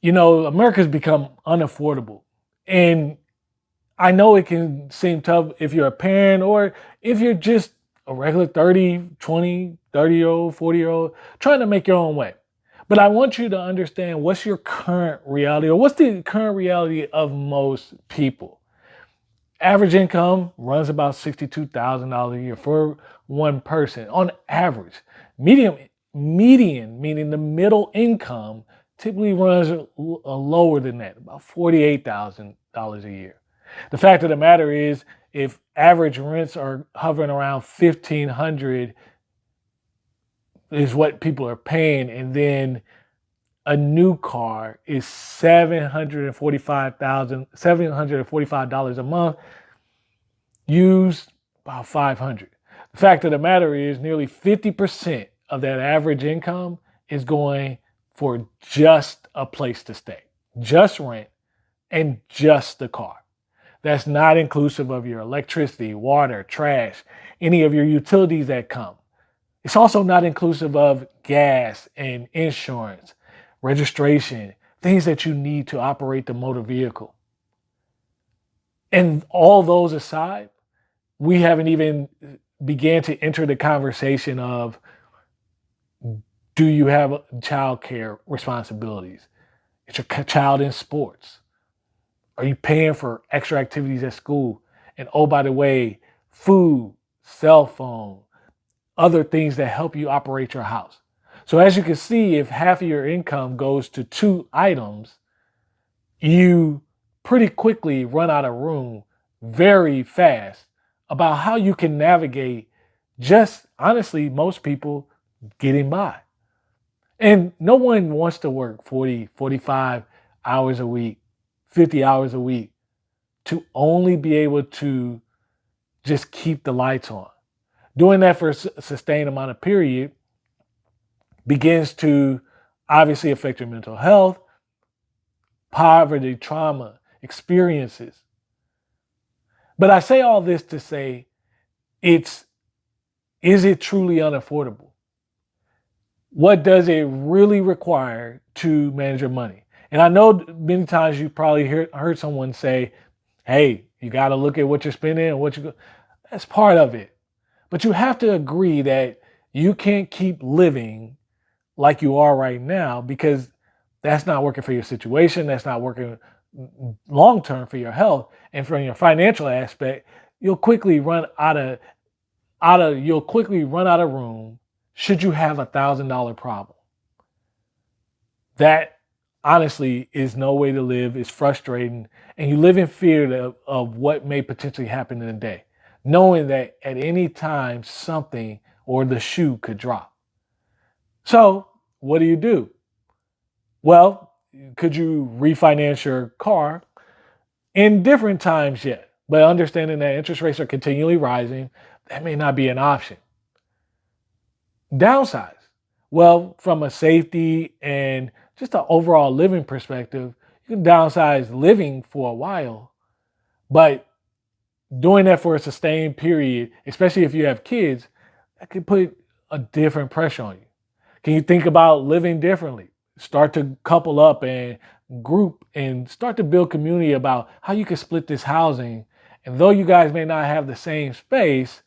America's become unaffordable. And I know it can seem tough if you're a parent or if you're just a regular 30, 20, 30-year old, 40-year old trying to make your own way. But I want you to understand what's your current reality or what's the current reality of most people. Average income runs about $62,000 a year for one person on average. Median, meaning the middle income, typically runs lower than that, about $48,000 a year. The fact of the matter is, if average rents are hovering around 1,500 is what people are paying, and then a new car is $745 a month, used about 500. The fact of the matter is nearly 50% of that average income is going for just a place to stay, just rent, and just the car. That's not inclusive of your electricity, water, trash, any of your utilities that come. It's also not inclusive of gas and insurance, registration, things that you need to operate the motor vehicle. And all those aside, we haven't even began to enter the conversation of, do you have child care responsibilities? Is your child in sports? Are you paying for extra activities at school? And oh, by the way, food, cell phone, other things that help you operate your house. So as you can see, if half of your income goes to two items, you pretty quickly run out of room very fast about how you can navigate just honestly most people getting by. And no one wants to work 40, 45 hours a week, 50 hours a week to only be able to just keep the lights on. Doing that for a sustained amount of period begins to obviously affect your mental health, poverty, trauma, experiences. But I say all this to say, is it truly unaffordable? What does it really require to manage your money? And I know many times you probably heard someone say, hey, you got to look at what you're spending and that's part of it. But you have to agree that you can't keep living like you are right now, because that's not working for your situation. That's not working long term for your health. And from your financial aspect, you'll quickly run out of room should you have $1,000 problem. That honestly is no way to live. It's frustrating. And you live in fear of what may potentially happen in a day, knowing that at any time something or the shoe could drop. So what do? Well, could you refinance your car? In different times, yet, but understanding that interest rates are continually rising, that may not be an option. Downsize. Well, from a safety and just an overall living perspective, you can downsize living for a while, but doing that for a sustained period, especially if you have kids, that could put a different pressure on you. Can you think about living differently? Start to couple up and group and start to build community about how you can split this housing. And though you guys may not have the same space,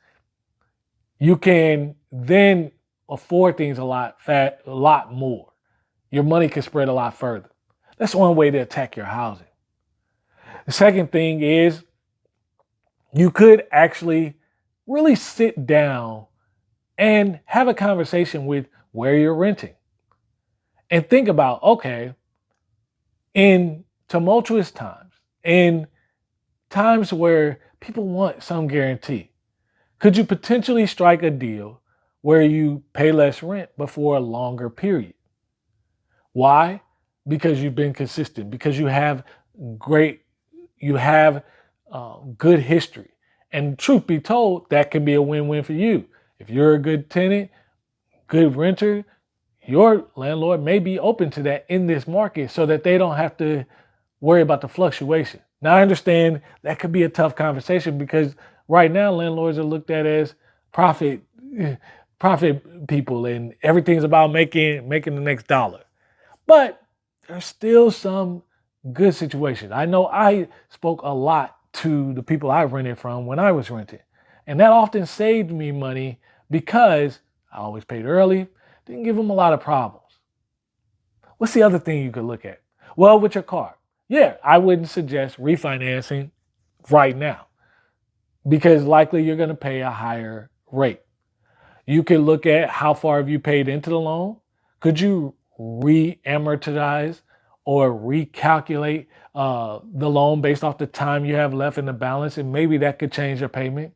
you can then afford things a lot more. Your money can spread a lot further. That's one way to attack your housing. The second thing is you could actually really sit down and have a conversation with where you're renting. And think about, okay, in tumultuous times, in times where people want some guarantee, could you potentially strike a deal where you pay less rent but for a longer period? Why? Because you've been consistent, because you have good history. And truth be told, that can be a win-win for you. If you're a good tenant, good renter, your landlord may be open to that in this market so that they don't have to worry about the fluctuation. Now, I understand that could be a tough conversation because right now landlords are looked at as profit people and everything's about making the next dollar. But there's still some good situations. I know I spoke a lot to the people I rented from when I was renting, and that often saved me money because I always paid early, didn't give them a lot of problems. What's the other thing you could look at? Well, with your car, yeah, I wouldn't suggest refinancing right now because likely you're going to pay a higher rate. You could look at how far have you paid into the loan. Could you re-amortize or recalculate the loan based off the time you have left in the balance? And maybe that could change your payment.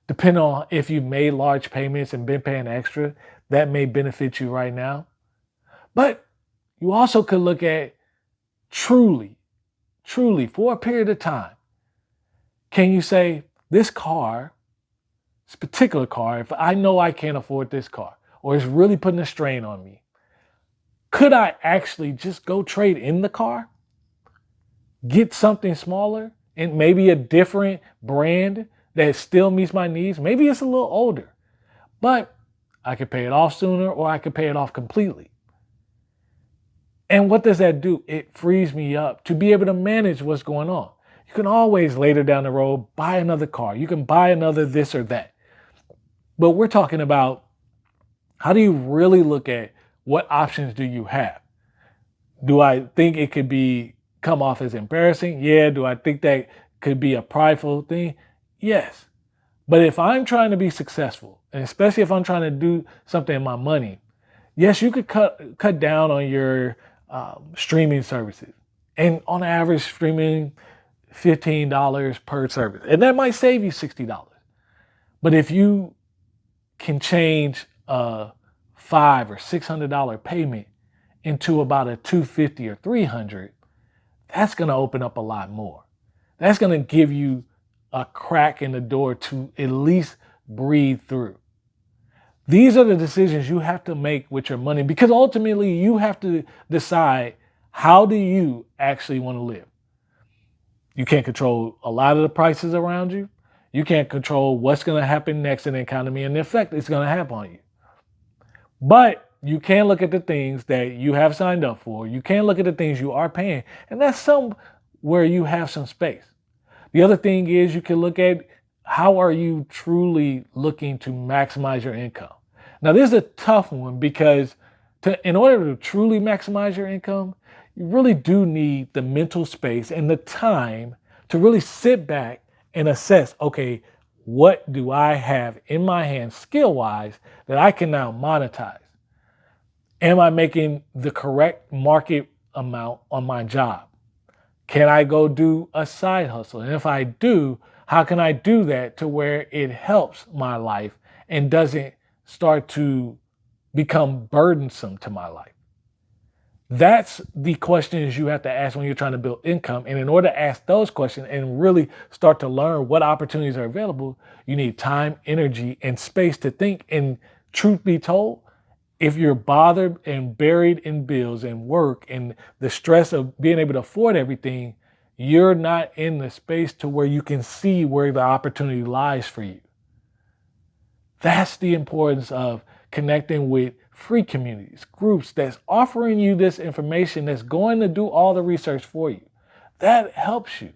Depending on if you made large payments and been paying extra, that may benefit you right now. But you also could look at truly, for a period of time, can you say, this particular car, if I know I can't afford this car, or it's really putting a strain on me, could I actually just go trade in the car, get something smaller, and maybe a different brand that still meets my needs? Maybe it's a little older, but I could pay it off sooner, or I could pay it off completely. And what does that do? It frees me up to be able to manage what's going on. You can always later down the road buy another car. You can buy another this or that. But we're talking about, how do you really look at what options do you have? Do I think it could come off as embarrassing? Yeah. Do I think that could be a prideful thing? Yes. But if I'm trying to be successful, and especially if I'm trying to do something in my money, yes, you could cut down on your streaming services. And on average, streaming $15 per service. And that might save you $60. But if you can change a $500 or $600 payment into about a $250 or $300, that's going to open up a lot more. That's going to give you a crack in the door to at least breathe through. These are the decisions you have to make with your money, because ultimately you have to decide, how do you actually want to live? You can't control a lot of the prices around you. You can't control what's going to happen next in the economy and the effect it's going to have on you. But you can look at the things that you have signed up for. You can look at the things you are paying, and that's somewhere you have some space. The other thing is, you can look at, how are you truly looking to maximize your income? Now, this is a tough one, because in order to truly maximize your income, you really do need the mental space and the time to really sit back and assess, okay, what do I have in my hands skill-wise that I can now monetize? Am I making the correct market amount on my job? Can I go do a side hustle? And if I do, how can I do that to where it helps my life and doesn't start to become burdensome to my life? That's the questions you have to ask when you're trying to build income. And in order to ask those questions and really start to learn what opportunities are available, you need time, energy, and space to think. And truth be told, if you're bothered and buried in bills and work and the stress of being able to afford everything, you're not in the space to where you can see where the opportunity lies for you. That's the importance of connecting with free communities, groups that's offering you this information, that's going to do all the research for you. That helps you.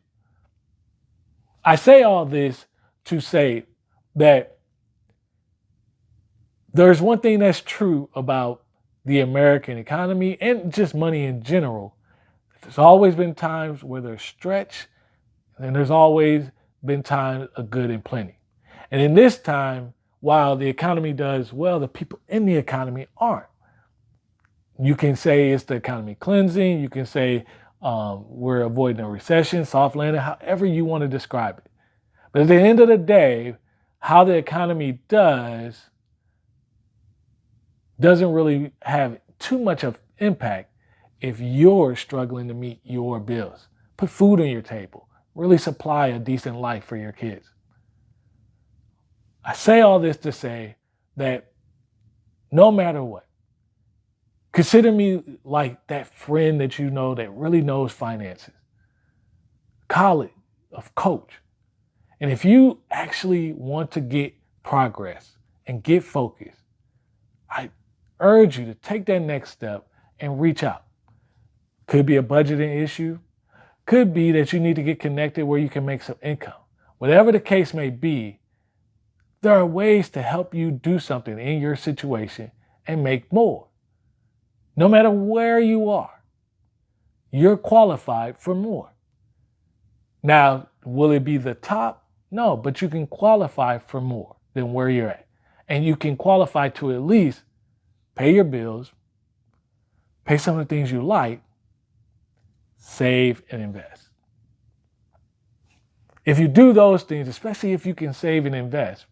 I say all this to say that there's one thing that's true about the American economy and just money in general. There's always been times where there's stretch, and there's always been times of good and plenty. And in this time, while the economy does well, the people in the economy aren't. You can say it's the economy cleansing. You can say we're avoiding a recession, soft landing, however you want to describe it. But at the end of the day, how the economy doesn't really have too much of impact if you're struggling to meet your bills. Put food on your table. Really supply a decent life for your kids. I say all this to say that no matter what, consider me like that friend that you know that really knows finances, colleague, a coach. And if you actually want to get progress and get focused, I urge you to take that next step and reach out. Could be a budgeting issue. Could be that you need to get connected where you can make some income. Whatever the case may be, there are ways to help you do something in your situation and make more. No matter where you are, you're qualified for more. Now, will it be the top? No, but you can qualify for more than where you're at. And you can qualify to at least pay your bills, pay some of the things you like, save and invest. If you do those things, especially if you can save and invest,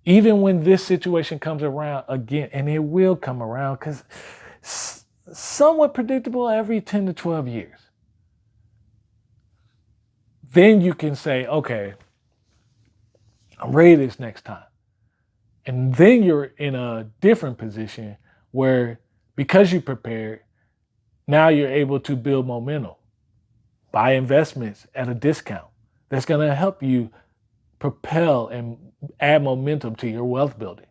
even when this situation comes around again, and it will come around because it's somewhat predictable every 10 to 12 years, then you can say, okay, I'm ready this next time. And then you're in a different position where, because you prepared, now you're able to build momentum, buy investments at a discount that's going to help you propel and add momentum to your wealth building.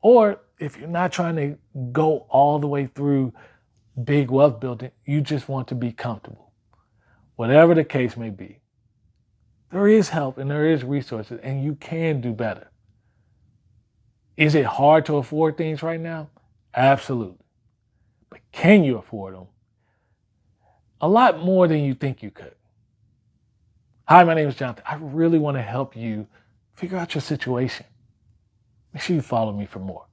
Or if you're not trying to go all the way through big wealth building, you just want to be comfortable. Whatever the case may be, there is help and there is resources, and you can do better. Is it hard to afford things right now? Absolutely. But can you afford them? A lot more than you think you could. Hi, my name is Jonathan. I really want to help you figure out your situation. Make sure you follow me for more.